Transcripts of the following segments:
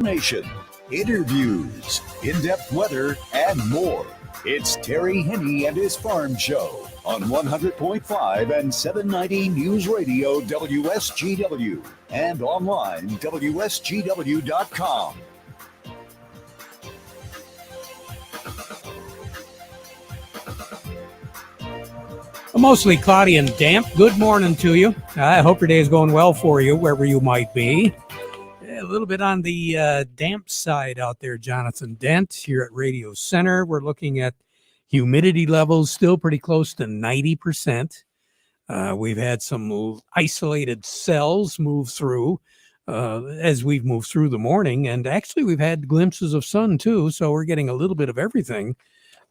Nation, interviews, in-depth weather, and more. It's Terry Henne and his Farm Show on 100.5 and 790 News Radio WSGW and online WSGW.com. Mostly cloudy and damp. Good morning to you. I hope your day is going well for you, wherever you might be. A little bit on the damp side out there, Jonathan Dent, here at Radio Center. We're looking at humidity levels still pretty close to 90%. We've had some isolated cells move through as we've moved through the morning. And actually, we've had glimpses of sun, too. So we're getting a little bit of everything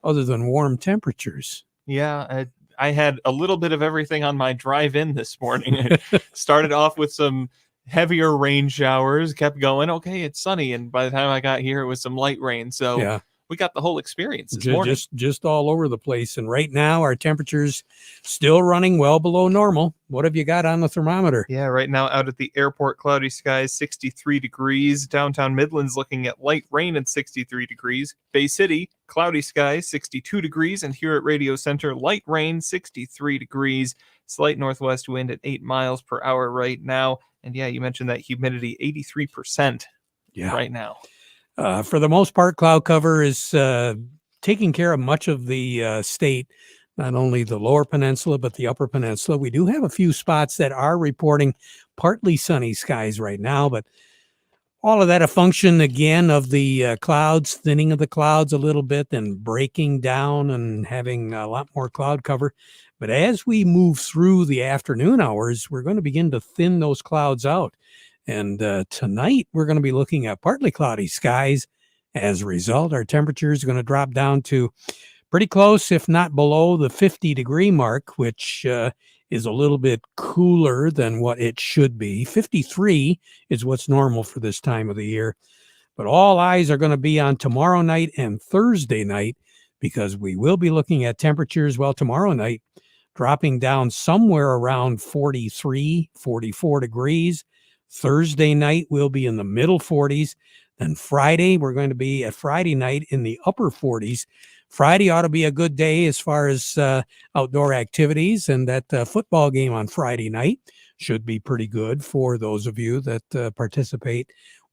other than warm temperatures. Yeah, I had a little bit of everything on my drive in this morning. It started off with some heavier rain showers, kept going. Okay, it's sunny. And by the time I got here, it was some light rain. So yeah, we got the whole experience this morning. Just all over the place. And right now, our temperatures still running well below normal. What have you got on the thermometer? Yeah, right now out at the airport, cloudy skies, 63 degrees. Downtown Midland's looking at light rain at 63 degrees. Bay City, cloudy skies, 62 degrees. And here at Radio Center, light rain, 63 degrees. Slight northwest wind at 8 miles per hour right now. And yeah, you mentioned that humidity, 83% right now. For the most part, cloud cover is taking care of much of the state, not only the lower peninsula, but the upper peninsula. We do have a few spots that are reporting partly sunny skies right now, but all of that a function, again, of the clouds, thinning of the clouds a little bit, and breaking down and having a lot more cloud cover. But as we move through the afternoon hours, we're going to begin to thin those clouds out. And tonight, we're going to be looking at partly cloudy skies. As a result, our temperature is going to drop down to pretty close, if not below the 50-degree mark, which is a little bit cooler than what it should be. 53 is what's normal for this time of the year. But all eyes are going to be on tomorrow night and Thursday night, because we will be looking at temperatures, tomorrow night, dropping down somewhere around 43, 44 degrees. Thursday night, we'll be in the middle 40s. Then Friday, we're going to be at Friday night in the upper 40s. Friday ought to be a good day as far as outdoor activities, and that football game on Friday night should be pretty good for those of you that participate,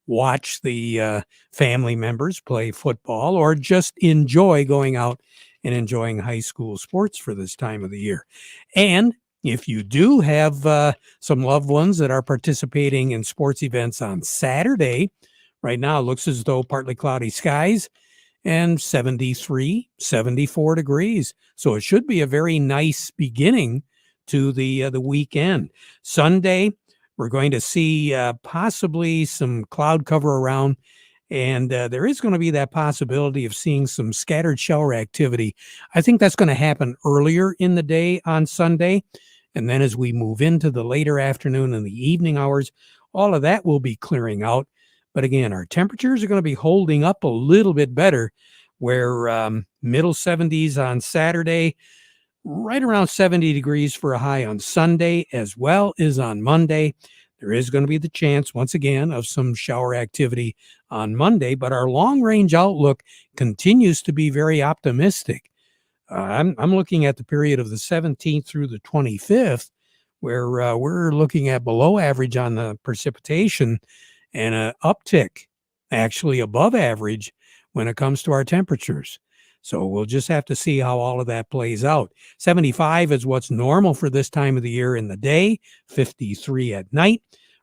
watch the family members play football, or just enjoy going out and enjoying high school sports for this time of the year. And if you do have some loved ones that are participating in sports events on Saturday, right now it looks as though partly cloudy skies and 73, 74 degrees. So it should be a very nice beginning to the weekend. Sunday, we're going to see possibly some cloud cover around, and there is going to be that possibility of seeing some scattered shower activity. I think that's going to happen earlier in the day on Sunday. And then as we move into the later afternoon and the evening hours, all of that will be clearing out. But again, our temperatures are going to be holding up a little bit better, where middle 70s on Saturday, right around 70 degrees for a high on Sunday, as well as on Monday. There is going to be the chance, once again, of some shower activity on Monday, but our long-range outlook continues to be very optimistic. I'm looking at the period of the 17th through the 25th, where we're looking at below average on the precipitation and an uptick, actually above average, when it comes to our temperatures. So we'll just have to see how all of that plays out. 75 is what's normal for this time of the year in the day, 53 at night.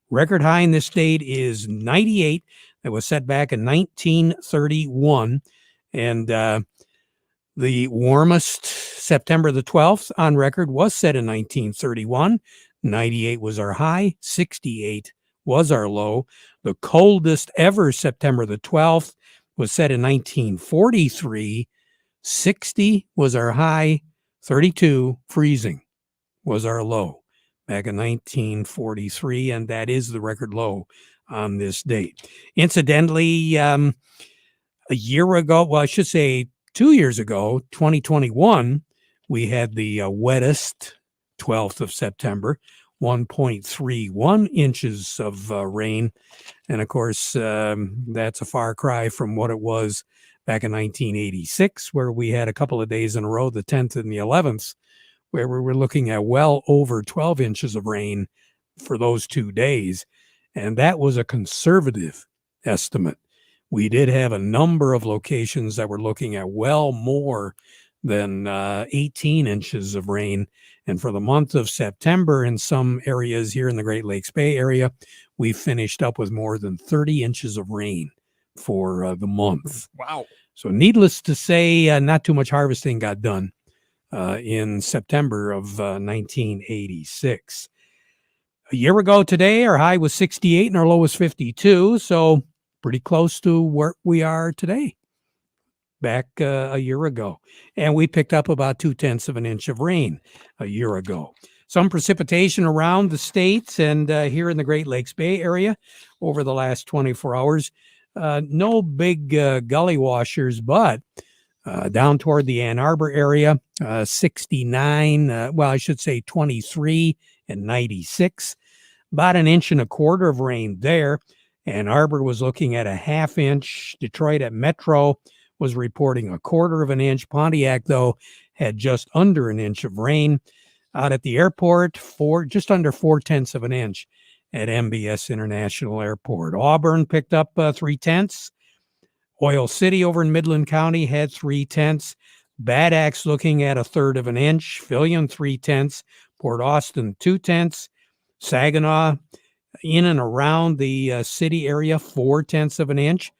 Record high in this state is 98. That was set back in 1931. And the warmest September the 12th on record was set in 1931. 98 was our high, 68 was our low. The coldest ever September the 12th was set in 1943. 60 was our high, 32 freezing was our low back in 1943, and that is the record low on this date. Incidentally, a year ago, well, I should say 2 years ago, 2021, we had the wettest 12th of September. 1.31 inches of rain. And of course, that's a far cry from what it was back in 1986, where we had a couple of days in a row, the 10th and the 11th, where we were looking at well over 12 inches of rain for those 2 days. And that was a conservative estimate. We did have a number of locations that were looking at well more than 18 inches of rain. And for the month of September, in some areas here in the Great Lakes Bay area, we finished up with more than 30 inches of rain for the month. Wow. So needless to say, not too much harvesting got done in September of 1986. A year ago today, our high was 68 and our low was 52. So pretty close to where we are today, back a year ago. And we picked up about 0.2 of an inch of rain a year ago. Some precipitation around the state and here in the Great Lakes Bay area over the last 24 hours. No big gully washers, but down toward the Ann Arbor area, 69, well, I should say 23 and 96. About 1.25 inches of rain there. Ann Arbor was looking at a 1/2 inch. Detroit at Metro was reporting 1/4 inch. Pontiac, though, had just under 1 inch of rain. Out at the airport, just under 0.4 of an inch at MBS International Airport. Auburn picked up 0.3. Oil City over in Midland County had 0.3. Bad Axe looking at 1/3 of an inch. Fillion 0.3. Port Austin 0.2. Saginaw in and around the city area 0.4 of an inch.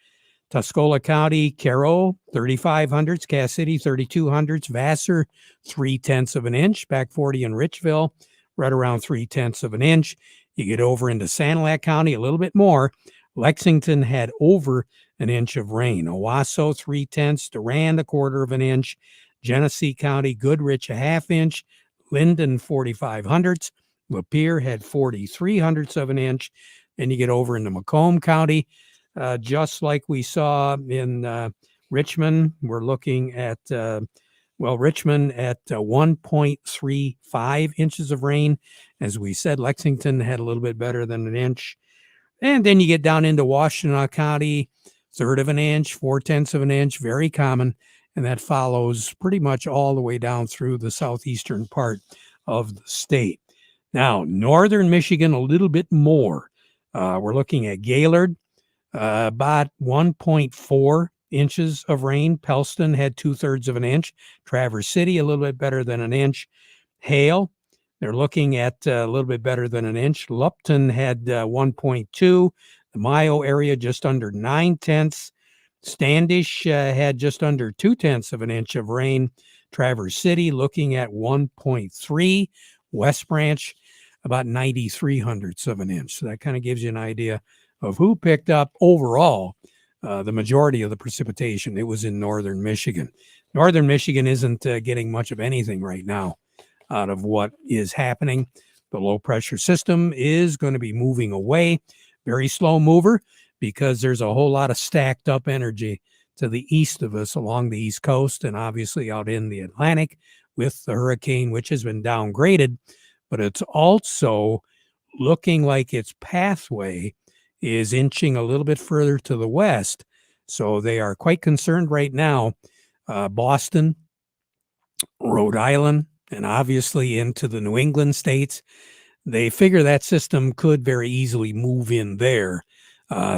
Tuscola County, Caro 3,500s. Cass City 3,200s. Vassar 0.3 of an inch. Back 40 in Richville right around 0.3 of an inch. You get over into Sanilac County a little bit more. Lexington had over 1 inch of rain. Owasso 0.3. Durand 1/4 of an inch. Genesee County, Goodrich 1/2 inch. Linden 4,500s. Lapeer had 4,300ths of an inch. Then you get over into Macomb County, just like we saw in Richmond. We're looking at Richmond at 1.35 inches of rain. As we said, Lexington had a little bit better than 1 inch. And then you get down into Washtenaw County, 1/3 of an inch, 0.4 of an inch, very common. And that follows pretty much all the way down through the southeastern part of the state. Now, northern Michigan, a little bit more. We're looking at Gaylord, about 1.4 inches of rain. Pellston had 2/3 of an inch. Traverse City, a little bit better than 1 inch. Hale, they're looking at a little bit better than 1 inch. Lupton had 1.2. The Mayo area, just under 0.9. Standish had just under 0.2 of an inch of rain. Traverse City looking at 1.3. West Branch, about 0.93 of an inch. So that kind of gives you an idea of who picked up overall the majority of the precipitation. It was in northern Michigan. Northern Michigan isn't getting much of anything right now out of what is happening. The low pressure system is going to be moving away. Very slow mover because there's a whole lot of stacked up energy to the east of us along the East Coast and obviously out in the Atlantic with the hurricane, which has been downgraded, but it's also looking like its pathway is inching a little bit further to the west. So they are quite concerned right now. Boston, Rhode Island, and obviously into the New England states. They figure that system could very easily move in there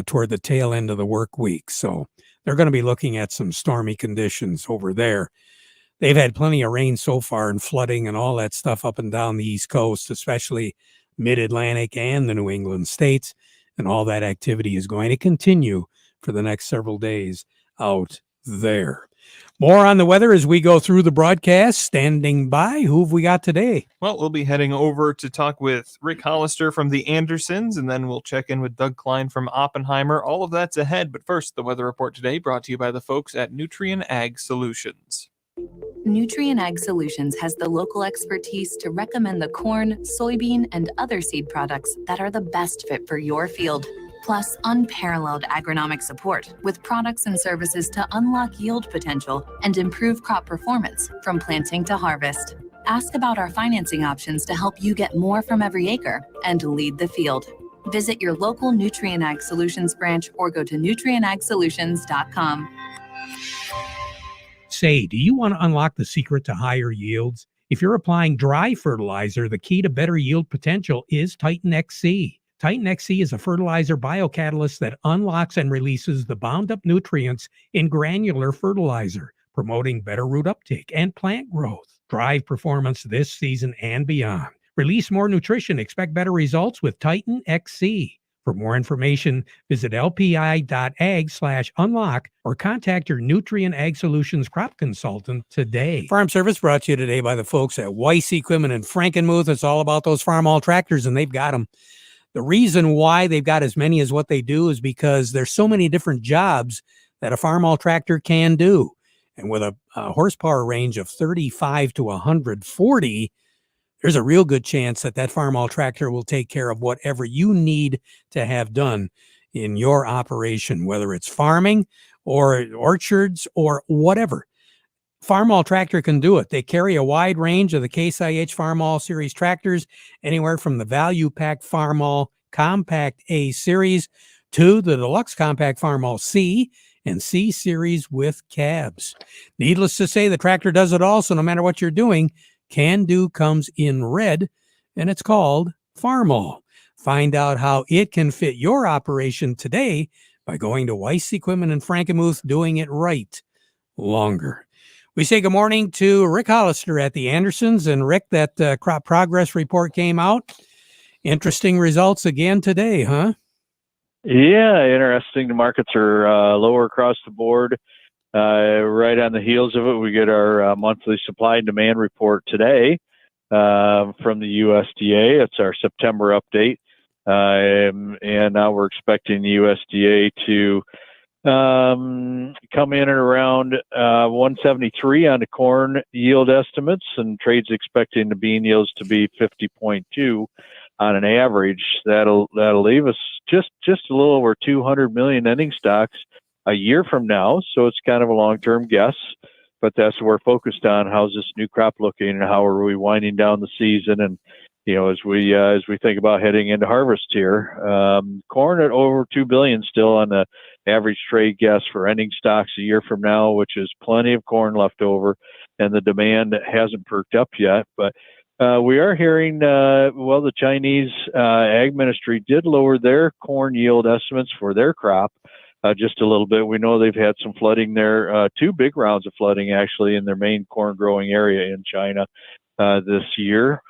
toward the tail end of the work week. So they're going to be looking at some stormy conditions over there. They've had plenty of rain so far and flooding and all that stuff up and down the East Coast, especially mid-Atlantic and the New England states. And all that activity is going to continue for the next several days out there. More on the weather as we go through the broadcast. Standing by, who have we got today? Well, we'll be heading over to talk with Rick Hollister from the Andersons, and then we'll check in with Doug Klein from Oppenheimer. All of that's ahead, but first, the weather report today brought to you by the folks at Nutrien Ag Solutions. Nutrien Ag Solutions has the local expertise to recommend the corn, soybean, and other seed products that are the best fit for your field. Plus, unparalleled agronomic support with products and services to unlock yield potential and improve crop performance from planting to harvest. Ask about our financing options to help you get more from every acre and lead the field. Visit your local Nutrient Ag Solutions branch or go to nutrientagsolutions.com. Say, do you want to unlock the secret to higher yields? If you're applying dry fertilizer, the key to better yield potential is Titan XC. Titan XC is a fertilizer biocatalyst that unlocks and releases the bound up nutrients in granular fertilizer, promoting better root uptake and plant growth. Drive performance this season and beyond. Release more nutrition. Expect better results with Titan XC. For more information, visit lpi.ag/unlock or contact your Nutrient Ag Solutions crop consultant today. Farm Service brought to you today by the folks at Weiss Equipment in Frankenmuth. It's all about those farm-all tractors, and they've got them. The reason why they've got as many as what they do is because there's so many different jobs that a farm-all tractor can do. And with a horsepower range of 35 to 140, there's a real good chance that that farm-all tractor will take care of whatever you need to have done in your operation, whether it's farming or orchards or whatever. Farm-all tractor can do it. They carry a wide range of the Case IH Farm-all Series tractors, anywhere from the Value Pack Farm-all Compact A Series to the Deluxe Compact Farm-all C and C Series with cabs. Needless to say, the tractor does it all, so no matter what you're doing, Can Do comes in red, and it's called Farm-all. Find out how it can fit your operation today by going to Weiss Equipment in Frankenmuth, doing it right longer. We say good morning to Rick Hollister at the Andersons. And Rick, that crop progress report came out. Interesting results again today, huh? Yeah, interesting. The markets are lower across the board. Right on the heels of it, we get our monthly supply and demand report today from the USDA. It's our September update. And now we're expecting the USDA to come in at around 173 on the corn yield estimates, and trade's expecting the bean yields to be 50.2 on an average. That'll leave us just a little over 200 million ending stocks a year from now. So it's kind of a long-term guess, but that's what we're focused on. How's this new crop looking, and how are we winding down the season? And as we think about heading into harvest here, corn at over 2 billion still on the average trade guess for ending stocks a year from now, which is plenty of corn left over, and the demand hasn't perked up yet. But we are hearing, the Chinese ag ministry did lower their corn yield estimates for their crop just a little bit. We know they've had some flooding there, 2 big rounds of flooding actually in their main corn growing area in China this year.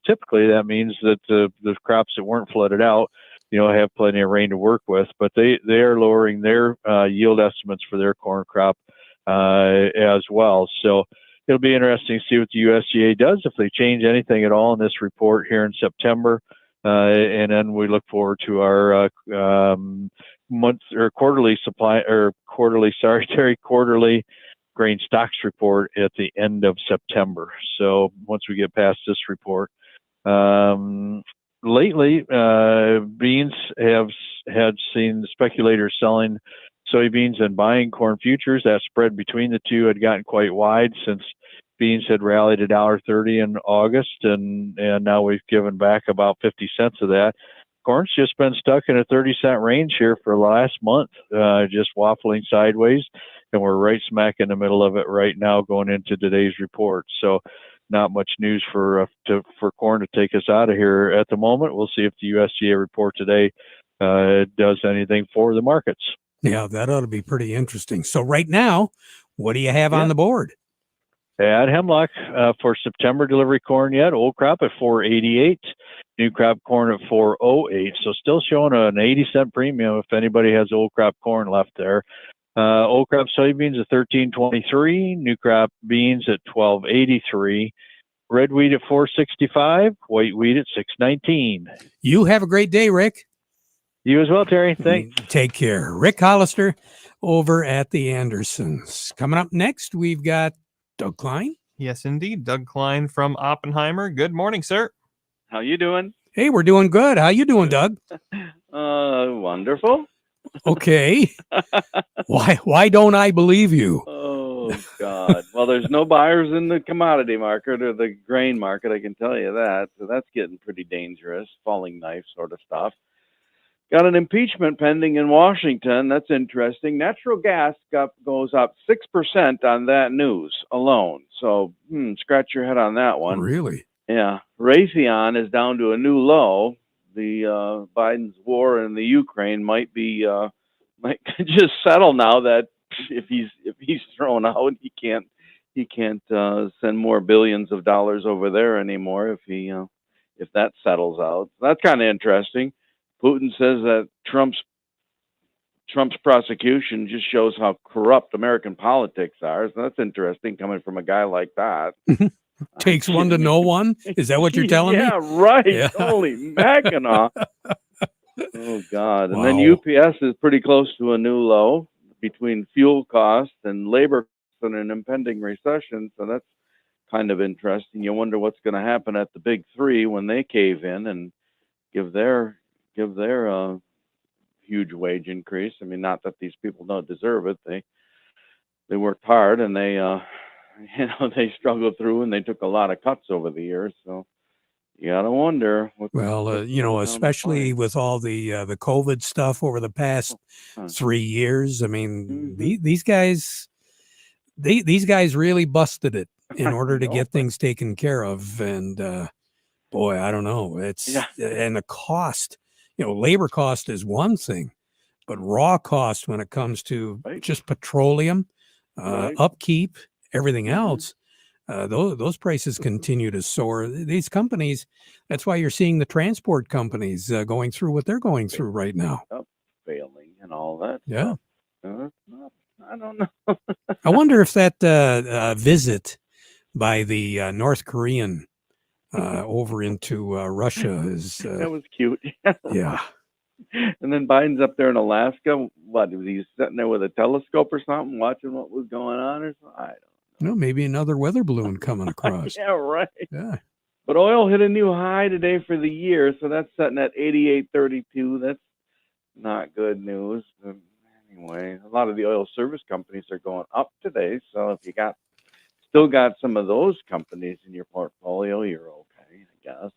Typically that means that the crops that weren't flooded out, have plenty of rain to work with, but they are lowering their yield estimates for their corn crop as well. So it'll be interesting to see what the USDA does, if they change anything at all in this report here in September. And then we look forward to our quarterly grain stocks report at the end of September. So once we get past this report, lately, beans had seen speculators selling soybeans and buying corn futures. That spread between the two had gotten quite wide since beans had rallied $1.30 in August, and now we've given back about 50 cents of that. Corn's just been stuck in a 30-cent range here for the last month, just waffling sideways, and we're right smack in the middle of it right now going into today's report. So not much news for corn to take us out of here at the moment. We'll see if the USDA report today does anything for the markets. Yeah, that ought to be pretty interesting. So right now, what do you have on the board? At Hemlock for September delivery corn yet, old crop at 488, new crop corn at 408. So still showing an 80-cent premium if anybody has old crop corn left there. Old crop soybeans at 1323, new crop beans at 1283, red wheat at 465, white wheat at 619. You have a great day, Rick. You as well, Terry. Thanks. Take care. Rick Hollister over at the Andersons. Coming up next, we've got Doug Klein. Yes, indeed. Doug Klein from Oppenheimer. Good morning, sir. How you doing? Hey, we're doing good. How you doing, Doug? Wonderful. Okay. Why don't I believe you? Oh, Oh, God. Well, there's no buyers in the commodity market or the grain market, I can tell you that. So that's getting pretty dangerous, falling knife sort of stuff. Got an impeachment pending in Washington. That's interesting. Natural gas goes up 6% on that news alone. So scratch your head on that one. Really? Yeah. Raytheon is down to a new low. The Biden's war in the Ukraine might just settle now that if he's thrown out, he can't send more billions of dollars over there anymore if that settles out. That's kind of interesting. Putin says that Trump's prosecution just shows how corrupt American politics are. So that's interesting coming from a guy like that. Takes one to know one? Is that what you're telling me? Yeah, right. Yeah. Holy Mackinac. Oh, God. And then Wow. UPS is pretty close to a new low between fuel costs and labor costs and an impending recession. So that's kind of interesting. You wonder what's going to happen at the big three when they cave in and give their huge wage increase. I mean, not that these people don't deserve it. They worked hard and they they struggled through and they took a lot of cuts over the years. So you gotta wonder. Especially with all the COVID stuff over the past 3 years. I mean, these guys really busted it in order to get things taken care of. And boy, I don't know. And the cost. Labor cost is one thing, but raw cost when it comes to just petroleum, upkeep, everything else, those prices continue to soar. These companies, that's why you're seeing the transport companies going through what they're going through right now. Failing and all that. Yeah. I don't know. I wonder if that visit by the North Korean over into Russia is that was cute. Yeah. And then Biden's up there in Alaska. What was he sitting there with a telescope or something, watching what was going on, or something? I don't know. Maybe another weather balloon coming across. Yeah, right. Yeah. But oil hit a new high today for the year, so that's sitting at 88.32. That's not good news. But anyway, a lot of the oil service companies are going up today. So if you still got some of those companies in your portfolio, you're okay, I guess.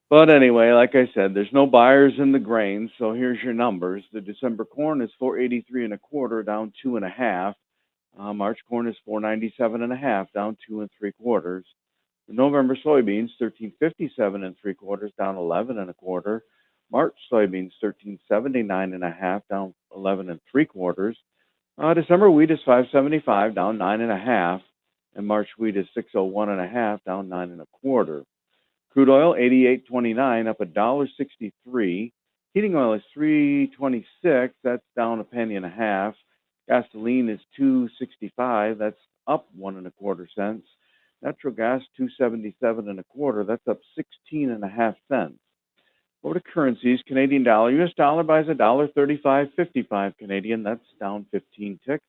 But anyway, like I said, there's no buyers in the grain. So here's your numbers. The December corn is 483 1/4, down 2 1/2. March corn is 497 1/2, down 2 3/4. The November soybeans 1357 3/4, down 11 1/4. March soybeans 1379 1/2, down 11 3/4. December wheat is 575, down 9 1/2, and March wheat is 601 1/2, down 9 1/4. Crude oil 88.29, up $1.63. Heating oil is $3.26, that's down 1 1/2. Gasoline is $2.65, that's up 1 1/4 cents. Natural gas $2.77 1/4, that's up 16 1/2 cents. Over to currencies, Canadian dollar, US dollar buys $1.35.55 Canadian, that's down 15 ticks.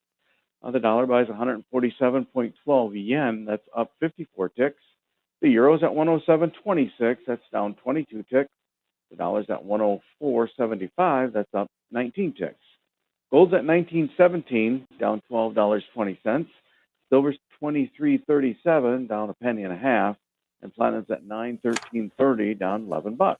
The dollar buys 147.12 yen, that's up 54 ticks. The euro's at 107.26, that's down 22 ticks. The dollar's at 104.75, that's up 19 ticks. Gold's at $19.17, down $12.20. Silver's $23.37, down 1 1/2. And platinum's at $913.30, down $11.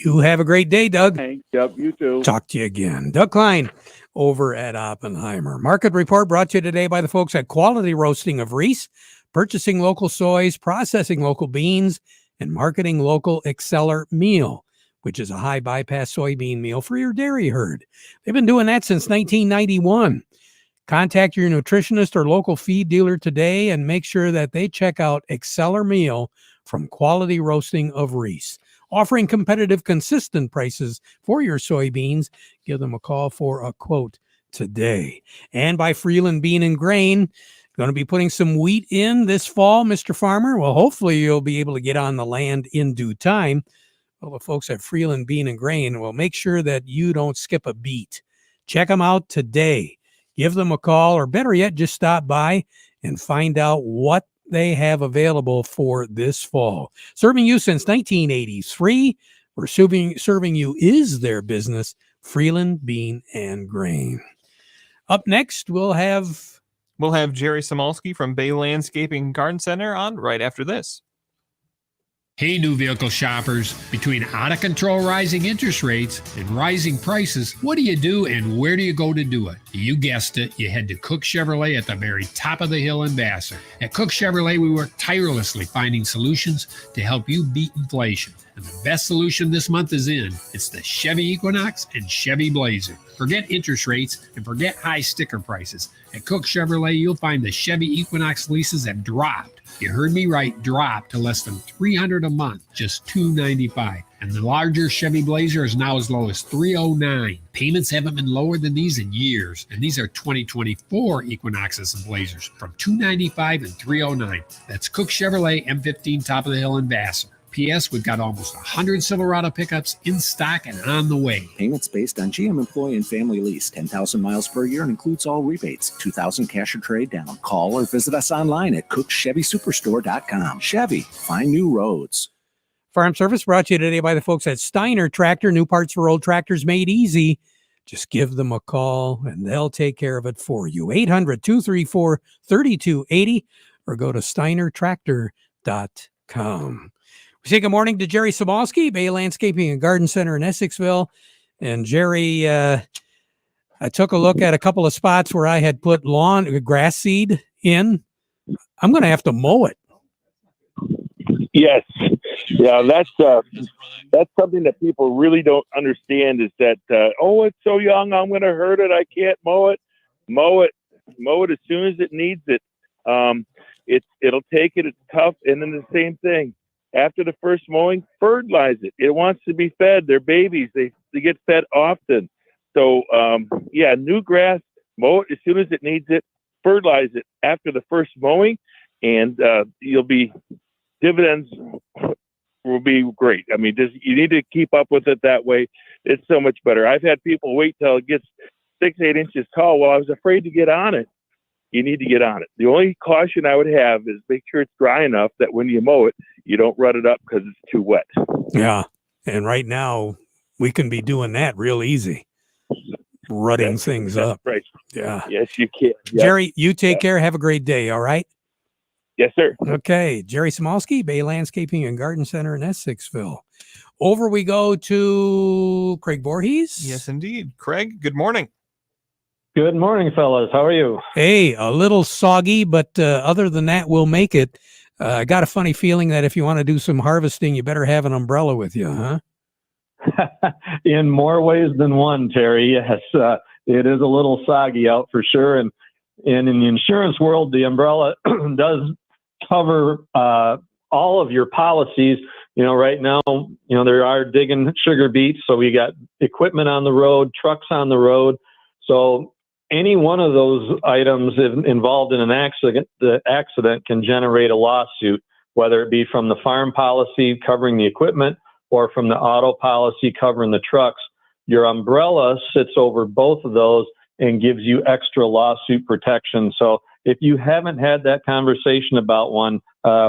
You have a great day, Doug. Thanks. Yep, you too. Talk to you again. Doug Klein over at Oppenheimer. Market Report brought to you today by the folks at Quality Roasting of Reese, purchasing local soys, processing local beans, and marketing local Exceller meal, which is a high bypass soybean meal for your dairy herd. They've been doing that since 1991. Contact your nutritionist or local feed dealer today and make sure that they check out Exceller meal from Quality Roasting of Reese. Offering competitive, consistent prices for your soybeans. Give them a call for a quote today. And by Freeland Bean and Grain, going to be putting some wheat in this fall, Mr. Farmer. Well, hopefully you'll be able to get on the land in due time. Well, the folks at Freeland Bean and Grain will make sure that you don't skip a beat. Check them out today. Give them a call, or better yet, just stop by and find out what they have available for this fall. Serving you since 1983. We're serving you is their business, Freeland Bean and Grain. Up next, we'll have We'll have Jerry Samolsky from Bay Landscaping and Garden Center on right after this. Hey, new vehicle shoppers. Between out-of-control rising interest rates and rising prices, what do you do and where do you go to do it? You guessed it. You head to Cook Chevrolet at the very top of the hill in Vassar. At Cook Chevrolet, we work tirelessly finding solutions to help you beat inflation. And the best solution this month is in. It's the Chevy Equinox and Chevy Blazer. Forget interest rates and forget high sticker prices. At Cook Chevrolet, you'll find the Chevy Equinox leases have dropped. You heard me right, dropped to less than $300 a month, just $295. And the larger Chevy Blazer is now as low as $309. Payments haven't been lower than these in years, and these are 2024 Equinoxes and Blazers from $295 and $309. That's Cook Chevrolet M15 top of the hill in Vassar. P.S. We've got almost 100 Silverado pickups in stock and on the way. Payments based on GM employee and family lease. 10,000 miles per year and includes all rebates. 2,000 cash or trade down. Call or visit us online at cookchevysuperstore.com. Chevy, find new roads. Farm Service brought to you today by the folks at Steiner Tractor. New parts for old tractors made easy. Just give them a call and they'll take care of it for you. 800-234-3280 or go to steinertractor.com. We say good morning to Jerry Samolsky, Bay Landscaping and Garden Center in Essexville. And Jerry, I took a look at a couple of spots where I had put grass seed in. I'm going to have to mow it. Yes. Yeah, that's something that people really don't understand is that, it's so young, I'm going to hurt it. I can't mow it. Mow it as soon as it needs it. It'll take it. It's tough. And then the same thing. After the first mowing, fertilize it. It wants to be fed. They're babies. They get fed often. So, new grass, mow it as soon as it needs it. Fertilize it after the first mowing, and dividends will be great. I mean, you need to keep up with it that way. It's so much better. I've had people wait till it gets 6-8 inches tall. Well, I was afraid to get on it. You need to get on it. The only caution I would have is make sure it's dry enough that when you mow it, you don't rut it up because it's too wet. Yeah. And right now we can be doing that real easy. Rutting things up. Right. Yeah. Yes, you can. Yep. Jerry, you take care. Have a great day. All right. Yes, sir. Okay. Jerry Samolsky, Bay Landscaping and Garden Center in Essexville. Over we go to Craig Voorhees. Yes, indeed. Craig, good morning. Good morning, fellas. How are you? Hey, a little soggy, but other than that, we'll make it. I got a funny feeling that if you want to do some harvesting, you better have an umbrella with you, huh? In more ways than one, Terry. Yes, it is a little soggy out for sure. And in the insurance world, the umbrella does cover all of your policies. Right now, there are digging sugar beets. So we got equipment on the road, trucks on the road. So any one of those items involved in an accident, the accident can generate a lawsuit, whether it be from the farm policy covering the equipment or from the auto policy covering the trucks. Your umbrella sits over both of those and gives you extra lawsuit protection. So if you haven't had that conversation about one,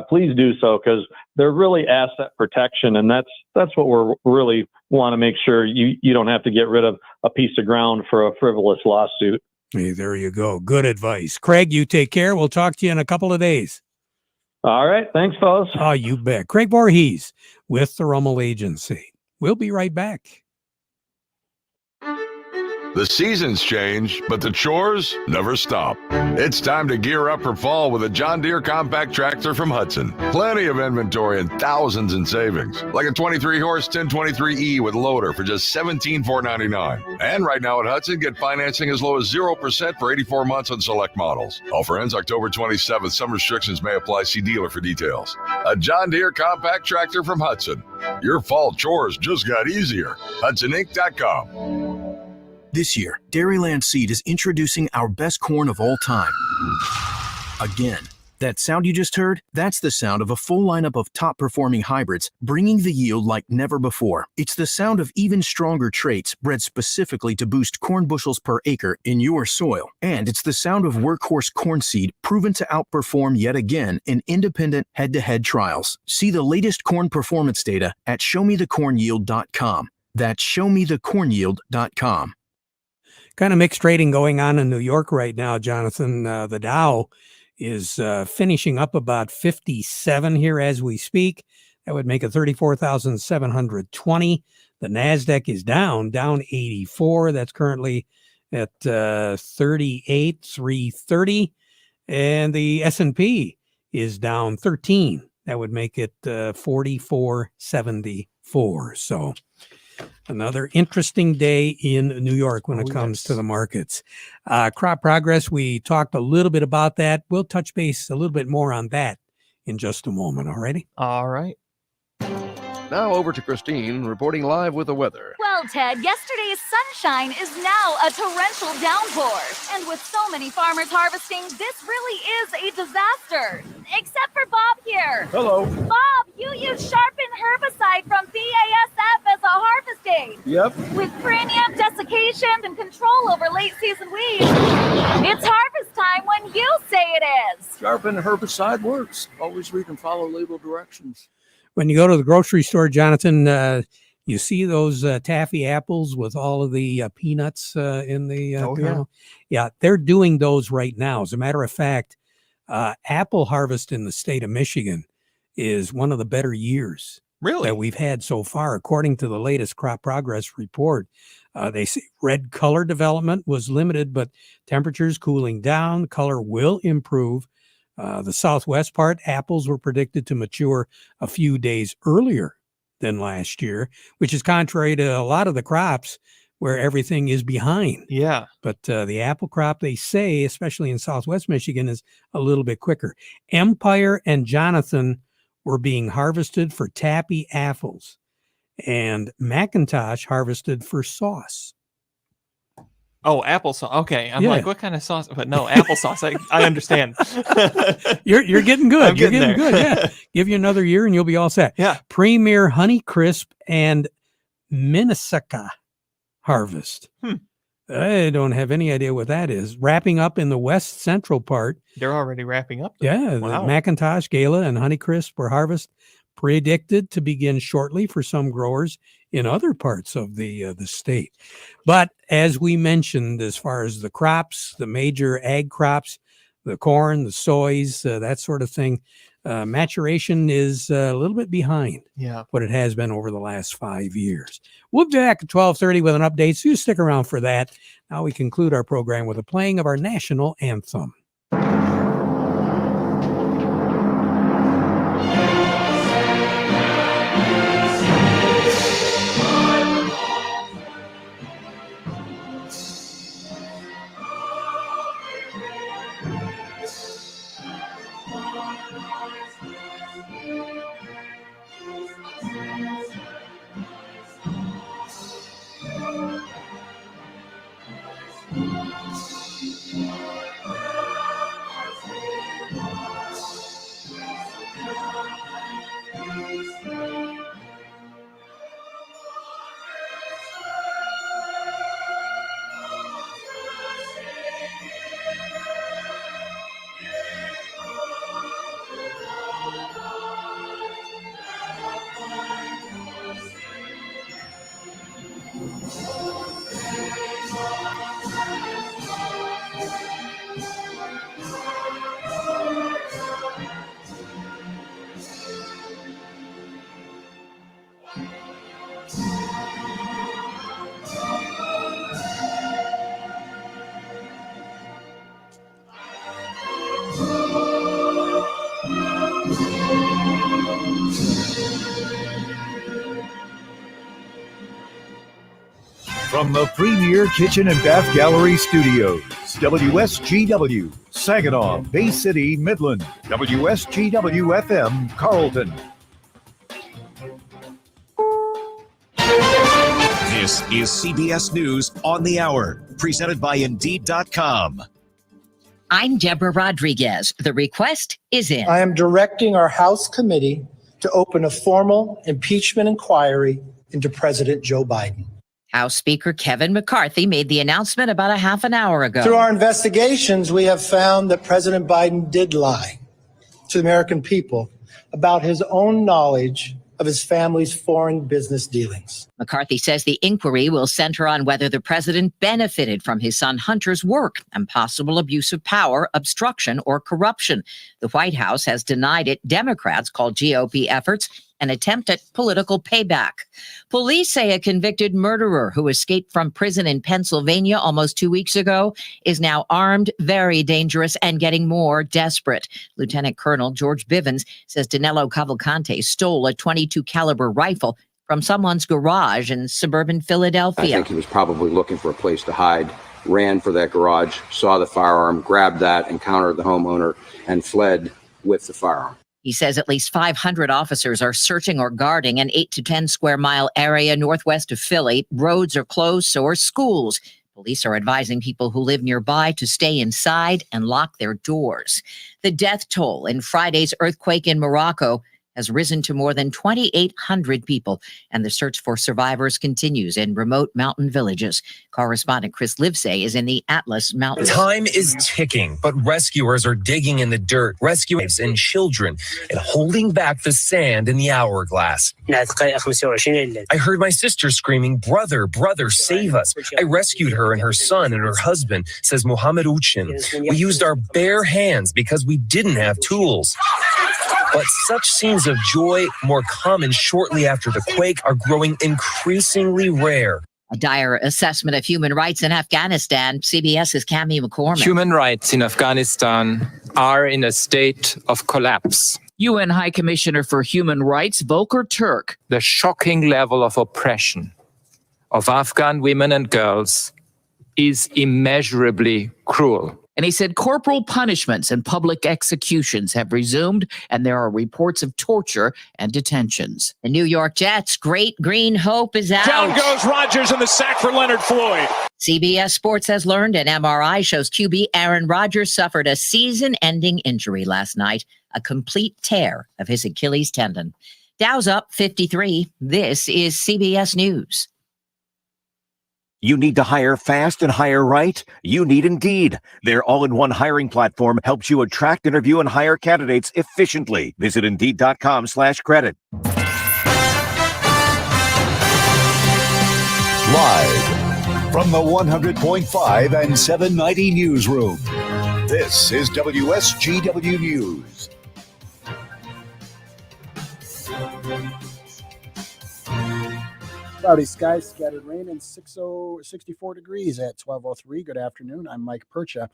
please do so, because they're really asset protection. And that's what we're really want to make sure you don't have to get rid of a piece of ground for a frivolous lawsuit. Hey, there you go. Good advice. Craig, you take care. We'll talk to you in a couple of days. All right. Thanks, fellas. Oh, you bet. Craig Voorhees with the Rummel Agency. We'll be right back. The seasons change, but the chores never stop. It's time to gear up for fall with a John Deere compact tractor from Hudson. Plenty of inventory and thousands in savings, like a 23-horse 1023E with loader for just $17,499. And right now at Hudson, get financing as low as 0% for 84 months on select models. Offer ends October 27th. Some restrictions may apply. See dealer for details. A John Deere compact tractor from Hudson. Your fall chores just got easier. HudsonInc.com. This year, Dairyland Seed is introducing our best corn of all time. Again, that sound you just heard? That's the sound of a full lineup of top-performing hybrids bringing the yield like never before. It's the sound of even stronger traits bred specifically to boost corn bushels per acre in your soil. And it's the sound of workhorse corn seed proven to outperform yet again in independent head-to-head trials. See the latest corn performance data at showmethecornyield.com. That's showmethecornyield.com. Kind of mixed trading going on in New York right now, Jonathan. The Dow is finishing up about 57 here as we speak. That would make it 34,720. The NASDAQ is down 84. That's currently at 38,330. And the S&P is down 13. That would make it 44.74. So another interesting day in New York when it comes to the markets. Crop progress, we talked a little bit about that. We'll touch base a little bit more on that in just a moment. All righty? All right. Now over to Christine, reporting live with the weather. Well, Ted, yesterday's sunshine is now a torrential downpour. And with so many farmers harvesting, this really is a disaster. Except for Bob here. Hello. Bob, you use Sharpen herbicide from BASF as a harvest aid. Yep. With premium desiccation and control over late season weeds, it's harvest time when you say it is. Sharpen herbicide works. Always read and follow label directions. When you go to the grocery store, Jonathan, you see those taffy apples with all of the peanuts in the kernel? Yeah, they're doing those right now. As a matter of fact, apple harvest in the state of Michigan is one of the better years that we've had so far, according to the latest crop progress report. They say red color development was limited, but temperatures cooling down. Color will improve. The southwest part, apples were predicted to mature a few days earlier than last year, which is contrary to a lot of the crops where everything is behind. Yeah. But the apple crop, they say, especially in southwest Michigan, is a little bit quicker. Empire and Jonathan were being harvested for taffy apples, and McIntosh harvested for sauce. Oh, applesauce. Okay. I'm like, what kind of sauce? But no, applesauce. I understand. You're getting good. You're getting there. good. Yeah. Give you another year and you'll be all set. Yeah. Premier Honey Crisp and Minnesota harvest. I don't have any idea what that is. Wrapping up in the west central part. They're already wrapping up. Yeah. Wow. The McIntosh, Gala, and Honeycrisp were harvest predicted to begin shortly for some growers in other parts of the state. But as we mentioned, as far as the crops, the major ag crops, the corn, the soys, that sort of thing, maturation is a little bit behind what it has been over the last 5 years. We'll be back at 12:30 with an update, so you stick around for that. Now we conclude our program with a playing of our national anthem. From the Premier Kitchen and Bath Gallery Studios, WSGW, Saginaw, Bay City, Midland, WSGW FM, Carlton. This is CBS News on the Hour, presented by Indeed.com. I'm Deborah Rodriguez. The request is in. I am directing our House committee to open a formal impeachment inquiry into President Joe Biden. House Speaker Kevin McCarthy made the announcement about a half an hour ago. Through our investigations, we have found that President Biden did lie to the American people about his own knowledge of his family's foreign business dealings. McCarthy says the inquiry will center on whether the president benefited from his son Hunter's work and possible abuse of power, obstruction, or corruption. The White House has denied it. Democrats call GOP efforts an attempt at political payback. Police say a convicted murderer who escaped from prison in Pennsylvania almost 2 weeks ago is now armed, very dangerous, and getting more desperate. Lieutenant Colonel George Bivens says Danilo Cavalcante stole a .22 caliber rifle from someone's garage in suburban Philadelphia. I think he was probably looking for a place to hide, ran for that garage, saw the firearm, grabbed that, encountered the homeowner, and fled with the firearm. He says at least 500 officers are searching or guarding an 8 to 10 square mile area northwest of Philly. Roads are closed, so are schools. Police are advising people who live nearby to stay inside and lock their doors. The death toll in Friday's earthquake in Morocco has risen to more than 2,800 people, and the search for survivors continues in remote mountain villages. Correspondent Chris Livesay is in the Atlas Mountains. Time is ticking, but rescuers are digging in the dirt, rescuers and children, and holding back the sand in the hourglass. I heard my sister screaming, "Brother, brother, save us." I rescued her and her son and her husband, says Mohammed Uchin. We used our bare hands because we didn't have tools. But such scenes of joy, more common shortly after the quake, are growing increasingly rare. A dire assessment of human rights in Afghanistan. CBS's Cami McCormick. Human rights in Afghanistan are in a state of collapse. UN High Commissioner for Human Rights, Volker Turk. The shocking level of oppression of Afghan women and girls is immeasurably cruel. And he said corporal punishments and public executions have resumed, and there are reports of torture and detentions. The New York Jets' great green hope is out. Down goes Rodgers in the sack for Leonard Floyd. CBS Sports has learned an MRI shows QB Aaron Rodgers suffered a season-ending injury last night, a complete tear of his Achilles tendon. Dow's up 53. This is CBS News. You need to hire fast and hire right? You need Indeed. Their all-in-one hiring platform helps you attract, interview, and hire candidates efficiently. Visit Indeed.com/credit. Live from the 100.5 and 790 newsroom, this is WSGW News. Cloudy skies, scattered rain, and 64 degrees at 12:03. Good afternoon. I'm Mike Percha.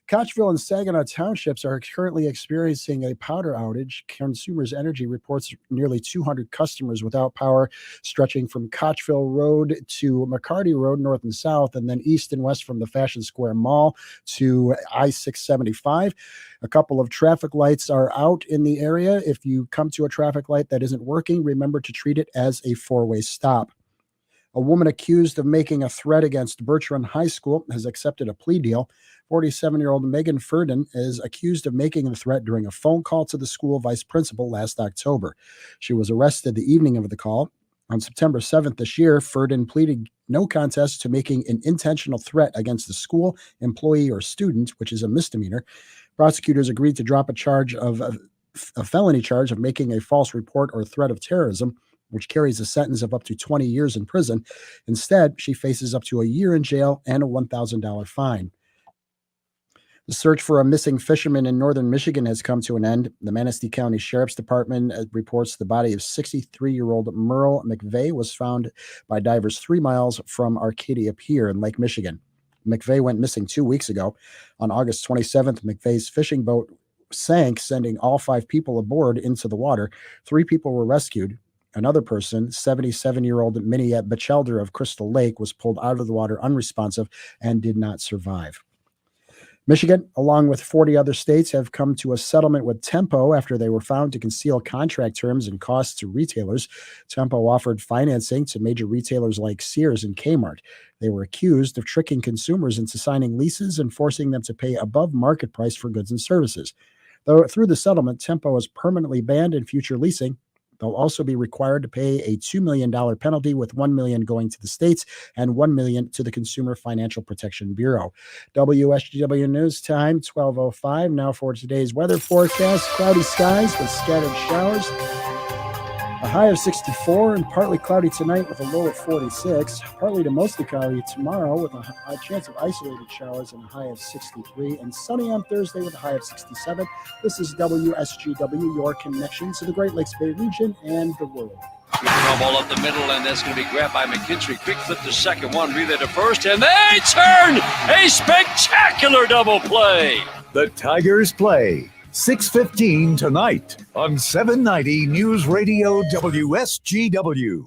Kochville and Saginaw townships are currently experiencing a power outage. Consumers Energy reports nearly 200 customers without power, stretching from Kochville Road to McCarty Road, north and south, and then east and west from the Fashion Square Mall to I-675. A couple of traffic lights are out in the area. If you come to a traffic light that isn't working, remember to treat it as a four-way stop. A woman accused of making a threat against Birch Run High School has accepted a plea deal. 47-year-old Megan Furden is accused of making the threat during a phone call to the school vice principal last October. She was arrested the evening of the call. On September 7th this year, Furden pleaded no contest to making an intentional threat against the school, employee, or student, which is a misdemeanor. Prosecutors agreed to drop a felony charge of making a false report or threat of terrorism, which carries a sentence of up to 20 years in prison. Instead, she faces up to a year in jail and a $1,000 fine. The search for a missing fisherman in northern Michigan has come to an end. The Manistee County Sheriff's Department reports the body of 63-year-old Merle McVeigh was found by divers 3 miles from Arcadia Pier in Lake Michigan. McVeigh went missing 2 weeks ago. On August 27th, McVeigh's fishing boat sank, sending all 5 people aboard into the water. 3 people were rescued. Another person, 77-year-old Minette Batchelder of Crystal Lake, was pulled out of the water unresponsive and did not survive. Michigan, along with 40 other states, have come to a settlement with Tempo after they were found to conceal contract terms and costs to retailers. Tempo offered financing to major retailers like Sears and Kmart. They were accused of tricking consumers into signing leases and forcing them to pay above market price for goods and services. Though through the settlement, Tempo is permanently banned in future leasing. They'll also be required to pay a $2 million penalty, with $1 million going to the states and $1 million to the Consumer Financial Protection Bureau. WSGW News Time, 12:05. Now for today's weather forecast. Cloudy skies with scattered showers. A high of 64 and partly cloudy tonight with a low of 46. Partly to mostly cloudy tomorrow with a high chance of isolated showers and a high of 63. And sunny on Thursday with a high of 67. This is WSGW, your connection to the Great Lakes Bay region and the world. Throw ball up the middle, and that's going to be grabbed by McKinstry. Quick flip to second, one relay to first, and they turn a spectacular double play. The Tigers play 6:15 tonight on 790 News Radio WSGW.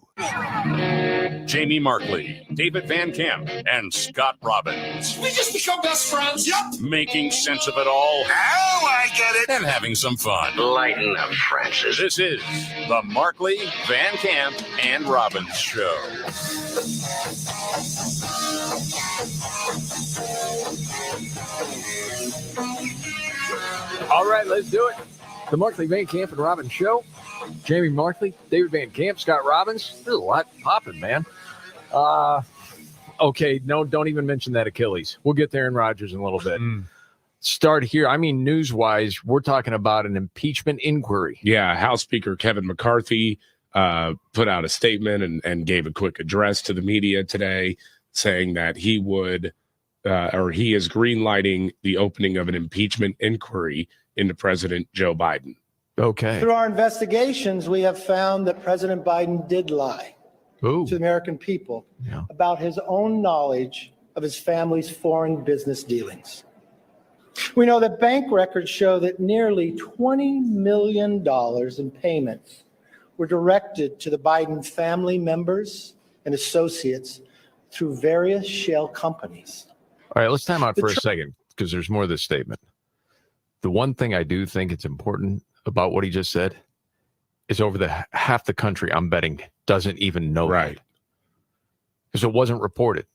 Jamie Markley, David Van Camp, and Scott Robbins. We just become best friends. Yep. Making sense of it all. Now I get it. And having some fun. Lighten up, Francis. This is the Markley, Van Camp, and Robbins Show. All right, let's do it. The Markley, Van Camp, and Robbins Show. Jamie Markley, David Van Camp, Scott Robbins. There's a lot popping, man. Okay, no, don't even mention that Achilles. We'll get there in Rodgers in a little bit. Start here. I mean, news-wise, we're talking about an impeachment inquiry. Yeah, House Speaker Kevin McCarthy put out a statement and gave a quick address to the media today saying that he would he is greenlighting the opening of an impeachment inquiry into President Joe Biden. Okay. Through our investigations, we have found that President Biden did lie to the American people about his own knowledge of his family's foreign business dealings. We know that bank records show that nearly $20 million in payments were directed to the Biden family members and associates through various shell companies. All right, let's time out for a second because there's more to this statement. The one thing I do think it's important about what he just said is over the half the country, I'm betting, doesn't even know that. Because it wasn't reported.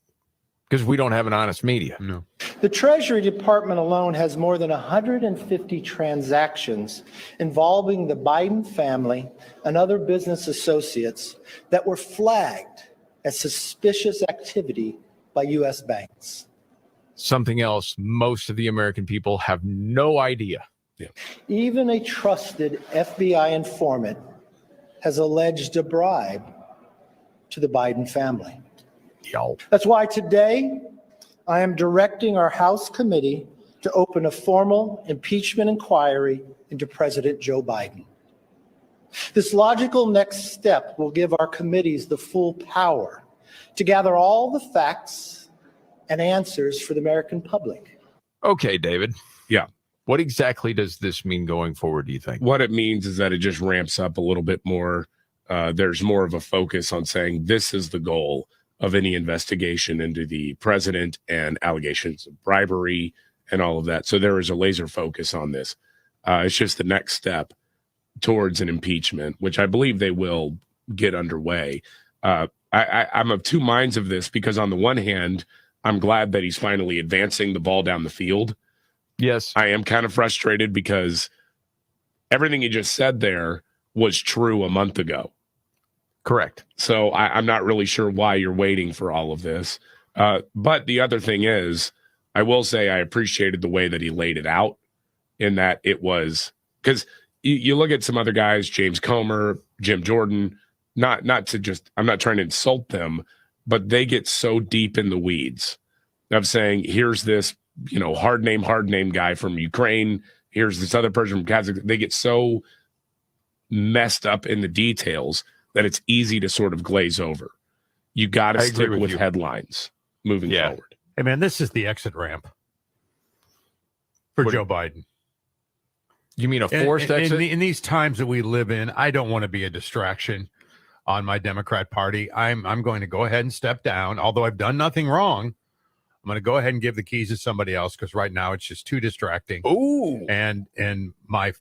Because we don't have an honest media. No. The Treasury Department alone has more than 150 transactions involving the Biden family and other business associates that were flagged as suspicious activity by U.S. banks. Something else most of the American people have no idea. Yeah. Even a trusted FBI informant has alleged a bribe to the Biden family. That's why today I am directing our House committee to open a formal impeachment inquiry into President Joe Biden. This logical next step will give our committees the full power to gather all the facts and answers for the American public. Okay, David. Yeah. What exactly does this mean going forward, do you think? What it means is that it just ramps up a little bit more. There's more of a focus on saying this is the goal of any investigation into the president and allegations of bribery and all of that. So there is a laser focus on this. It's just the next step towards an impeachment, which I believe they will get underway. I'm of two minds of this because on the one hand, I'm glad that he's finally advancing the ball down the field. Yes. I am kind of frustrated because everything he just said there was true a month ago. Correct. So I'm not really sure why you're waiting for all of this. But the other thing is, I will say I appreciated the way that he laid it out in that it was because you look at some other guys, James Comer, Jim Jordan, not to just, I'm not trying to insult them, but they get so deep in the weeds of saying, here's this, hard name guy from Ukraine. Here's this other person from Kazakhstan. They get so messed up in the details that it's easy to sort of glaze over. You got to stick with headlines moving forward. Hey, man, this is the exit ramp for Joe Biden. You mean a forced exit? In these times that we live in, I don't want to be a distraction on my Democrat Party. I'm going to go ahead and step down. Although I've done nothing wrong, I'm going to go ahead and give the keys to somebody else because right now it's just too distracting. Ooh. And my,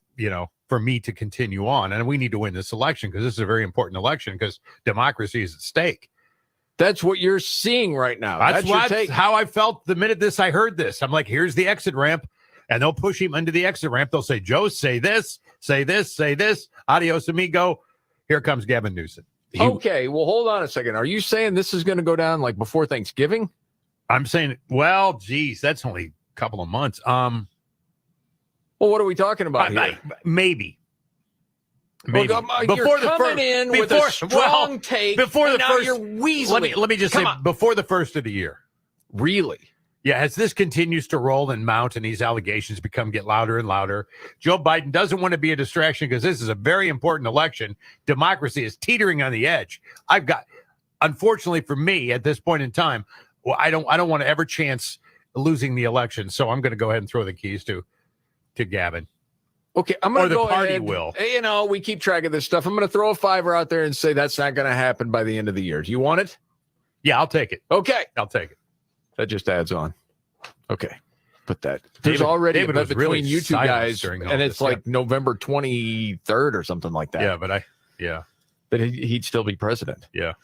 for me to continue on. And we need to win this election because this is a very important election because democracy is at stake. That's what you're seeing right now. That's how I felt the minute I heard this. I'm like, here's the exit ramp. And they'll push him into the exit ramp. They'll say, Joe, say this, say this, say this. Adios, amigo. Here comes Gavin Newsom. Okay, well, hold on a second. Are you saying this is going to go down like before Thanksgiving? I'm saying, well, geez, that's only a couple of months. Well, what are we talking about here? Maybe. Maybe. You're coming in with a strong take. Before the now first, you're weaseling. let me just say, before the first of the year. Really? Yeah, as this continues to roll and mount and these allegations get louder and louder, Joe Biden doesn't want to be a distraction because this is a very important election. Democracy is teetering on the edge. Unfortunately for me at this point in time, I don't want to ever chance losing the election. So I'm going to go ahead and throw the keys to Gavin. Okay, I'm going to go party ahead. will. You know, we keep track of this stuff. I'm going to throw a $5 out there and say that's not going to happen by the end of the year. Do you want it? Yeah, I'll take it. Okay. I'll take it. That just adds on. Okay. Put that. There's already a bet between really you two guys, and it's like November 23rd or something like that. Yeah, That he'd still be president. Yeah.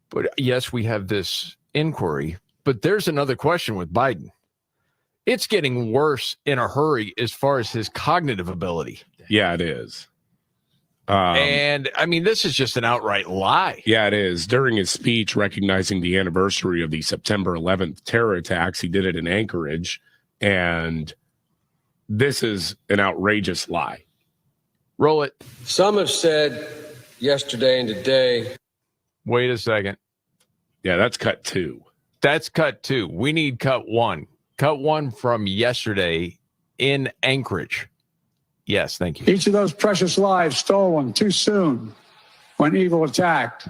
But yes, we have this inquiry, but there's another question with Biden. It's getting worse in a hurry as far as his cognitive ability. Yeah, it is. And I mean, this is just an outright lie. Yeah, it is. During his speech recognizing the anniversary of the September 11th terror attacks, he did it in Anchorage. And this is an outrageous lie. Roll it. Some have said yesterday and today. Wait a second. Yeah, that's cut 2. That's cut 2. We need cut 1. Cut 1 from yesterday in Anchorage. Yes, thank you. Each of those precious lives stolen too soon when evil attacked.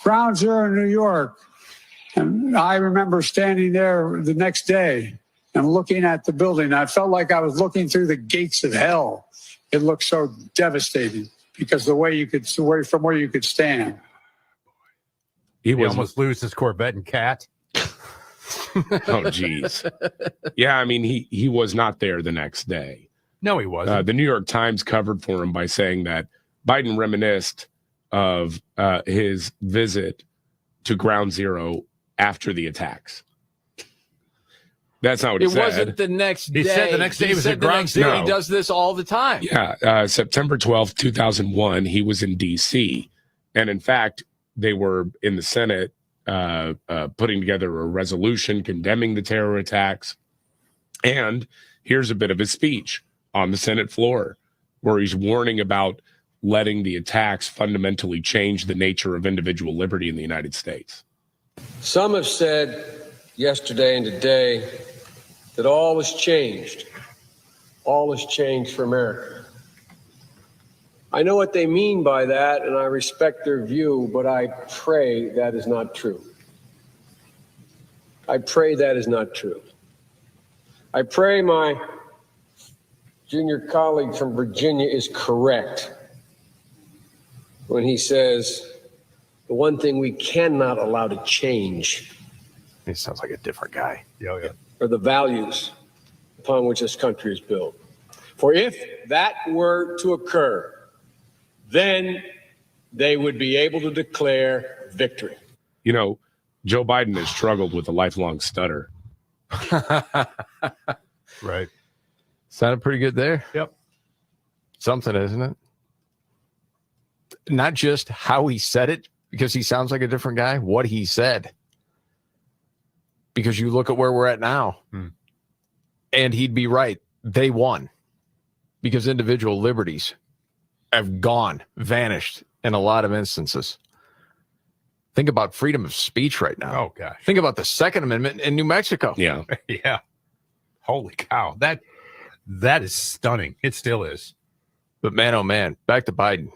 Ground Zero in New York. And I remember standing there the next day and looking at the building. I felt like I was looking through the gates of hell. It looked so devastating because from where you could stand. He almost lose his Corvette and cat. Oh, geez. Yeah, I mean, he was not there the next day. No, he wasn't. The New York Times covered for him by saying that Biden reminisced of his visit to Ground Zero after the attacks. That's not what he said. It wasn't the next day. He said the next day was at Ground Zero. No. He does this all the time. Yeah, September 12th, 2001, he was in D.C. And in fact, they were in the Senate putting together a resolution condemning the terror attacks. And here's a bit of his speech on the Senate floor, where he's warning about letting the attacks fundamentally change the nature of individual liberty in the United States. Some have said yesterday and today that all has changed. All has changed for America. I know what they mean by that, and I respect their view, but I pray that is not true. I pray that is not true. I pray my junior colleague from Virginia is correct when he says the one thing we cannot allow to change. He sounds like a different guy. Yeah. Are the values upon which this country is built. For if that were to occur, then they would be able to declare victory. You know, Joe Biden has struggled with a lifelong stutter. Right. Sounded pretty good there. Yep. Something, isn't it? Not just how he said it, because he sounds like a different guy, what he said. Because you look at where we're at now, and he'd be right. They won. Because individual liberties have gone, vanished in a lot of instances. Think about freedom of speech right now. Oh, gosh. Think about the Second Amendment in New Mexico. Yeah. Yeah. Holy cow. That is stunning. It still is. But man, oh man, back to Biden.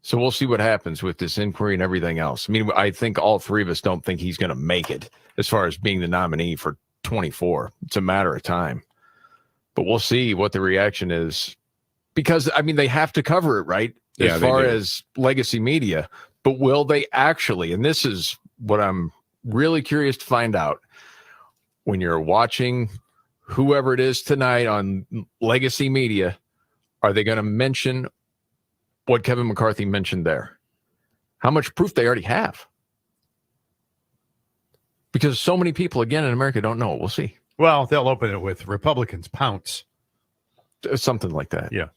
So we'll see what happens with this inquiry and everything else. I mean, I think all three of us don't think he's going to make it as far as being the nominee for 24. It's a matter of time. But we'll see what the reaction is. Because, I mean, they have to cover it, right? As far as legacy media. But will they actually? And this is what I'm really curious to find out. When you're watching whoever it is tonight on legacy media, are they going to mention what Kevin McCarthy mentioned there? How much proof they already have? Because so many people, again, in America don't know. We'll see. Well, they'll open it with Republicans pounce. Something like that. Yeah.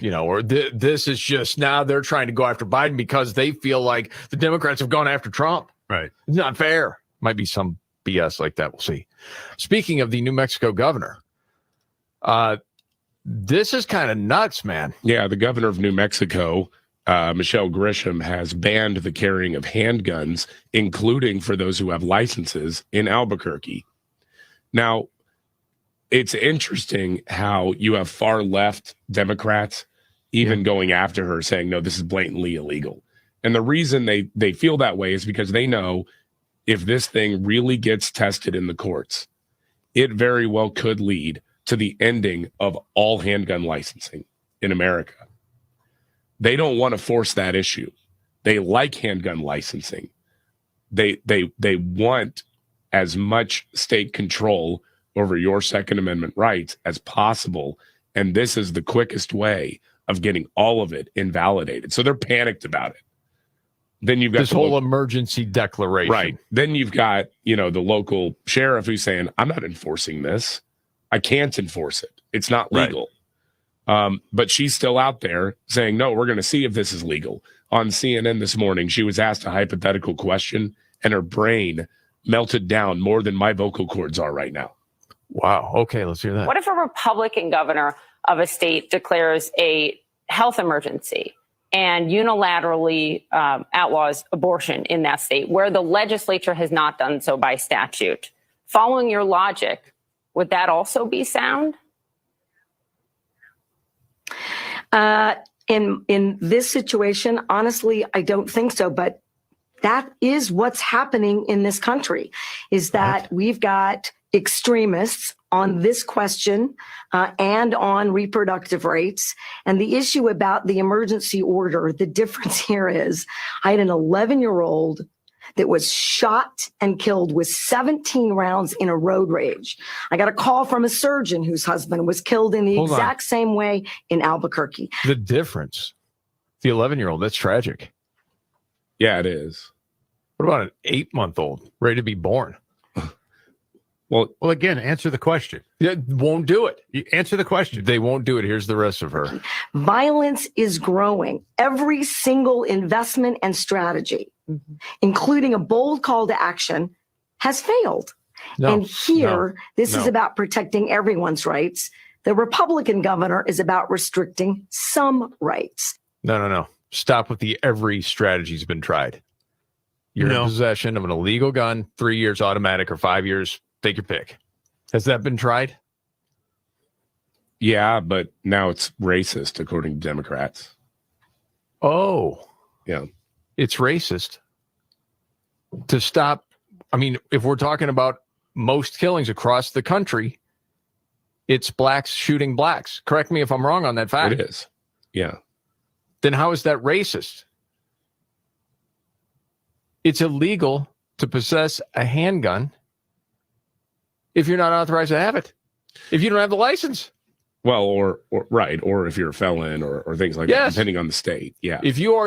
You know, or this is just now they're trying to go after Biden because they feel like the Democrats have gone after Trump. Right. It's not fair. Might be some BS like that. We'll see. Speaking of the New Mexico governor, This is kind of nuts, man. Yeah, the governor of New Mexico, Michelle Grisham, has banned the carrying of handguns, including for those who have licenses in Albuquerque. Now, it's interesting how you have far left Democrats even going after her, saying, no, this is blatantly illegal. And the reason they feel that way is because they know if this thing really gets tested in the courts, it very well could lead to the ending of all handgun licensing in America. They don't want to force that issue. They like handgun licensing. They want as much state control over your Second Amendment rights as possible. And this is the quickest way of getting all of it invalidated. So they're panicked about it. Then you've got this whole emergency declaration. Right. Then you've got, the local sheriff who's saying, I'm not enforcing this. I can't enforce it. It's not legal. Right. But she's still out there saying, no, we're going to see if this is legal. On CNN this morning, she was asked a hypothetical question and her brain melted down more than my vocal cords are right now. Wow. Okay, let's hear that. What if a Republican governor of a state declares a health emergency and unilaterally outlaws abortion in that state where the legislature has not done so by statute? Following your logic, would that also be sound? In this situation, honestly, I don't think so. But that is what's happening in this country, is that we've got extremists on this question and on reproductive rights. And the issue about the emergency order, the difference here is I had an 11-year-old that was shot and killed with 17 rounds in a road rage. I got a call from a surgeon whose husband was killed in the exact same way in Albuquerque. The difference, the 11-year-old, that's tragic. Yeah, it is. What about an 8-month-old ready to be born? Well, again, answer the question. Yeah, won't do it. You answer the question. They won't do it. Here's the rest of her. Violence is growing. Every single investment and strategy, including a bold call to action, has failed. And here, this is about protecting everyone's rights. The Republican governor is about restricting some rights. No. Stop with the every strategy's been tried. You're in possession of an illegal gun, 3 years automatic or 5 years. Take your pick. Has that been tried? Yeah, but now it's racist, according to Democrats. Oh. Yeah. It's racist to stop. I mean, if we're talking about most killings across the country, it's blacks shooting blacks. Correct me if I'm wrong on that fact. It is. Yeah. Then how is that racist? It's illegal to possess a handgun if you're not authorized to have it, if you don't have the license. Well, or if you're a felon or things like that, depending on the state. Yeah. If you are